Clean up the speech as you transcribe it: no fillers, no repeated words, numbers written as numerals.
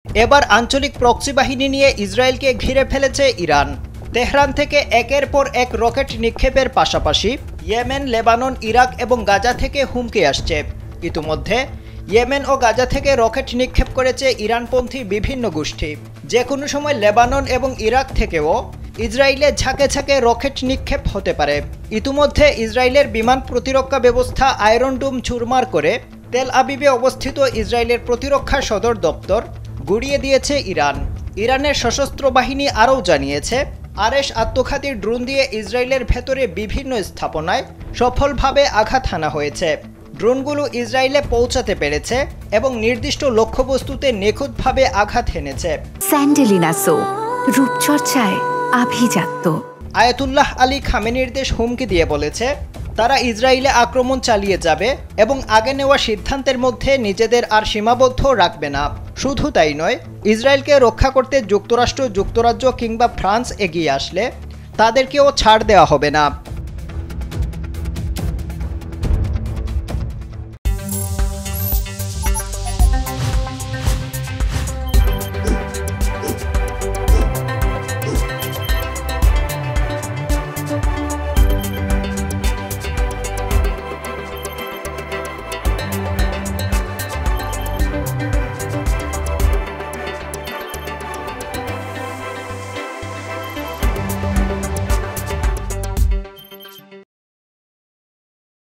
এবার আঞ্চলিক প্রক্সি বাহিনী নিয়ে ইসরায়েলকে ঘিরে ফেলেছে ইরান। তেহরান থেকে একের পর এক রকেট নিক্ষেপের পাশাপাশি ইয়েমেন, লেবানন, ইরাক এবং গাজা থেকে হুমকি আসছে। ইতিমধ্যে ইয়েমেন ও গাজা থেকে রকেট নিক্ষেপ করেছে ইরানপন্থী বিভিন্ন গোষ্ঠী। যে কোনো সময় লেবানন এবং ইরাক থেকেও ইসরায়েলে ঝাঁকে ঝাঁকে রকেট নিক্ষেপ হতে পারে। ইতিমধ্যে ইসরায়েলের বিমান প্রতিরক্ষা ব্যবস্থা আয়রন ডোম চুরমার করে তেল আবিবে অবস্থিত ইসরায়েলের প্রতিরক্ষা সদর দপ্তর গুড়িয়ে দিয়েছে ইরান। ইরানের সশস্ত্র বাহিনী আরও জানিয়েছে, আরএস আত্মঘাতী ড্রোন দিয়ে ইসরায়েলের ভেতরে বিভিন্ন স্থাপনায় সফলভাবে আঘাত হানা হয়েছে। ড্রোনগুলো ইসরায়েলে পৌঁছাতে পেরেছে এবং নির্দিষ্ট লক্ষ্যবস্তুতে নিখুঁতভাবে আঘাত হেনেছে। স্যান্ডেলিনা সো, রূপচর্চায় আভিজাত্য। আয়াতুল্লাহ আলী খামেনির দেশ হুমকি দিয়ে বলেছে, তারা ইসরায়েলে আক্রমণ চালিয়ে যাবে এবং আগে নেওয়া সিদ্ধান্তের মধ্যে নিজেদের আর সীমাবদ্ধ রাখবে না। শুধু তাই নয়, ইসরায়েলকে রক্ষা করতে যুক্তরাষ্ট্র, যুক্তরাজ্য কিংবা ফ্রান্স এগিয়ে আসলে তাদেরকেও ছাড় দেওয়া হবে না।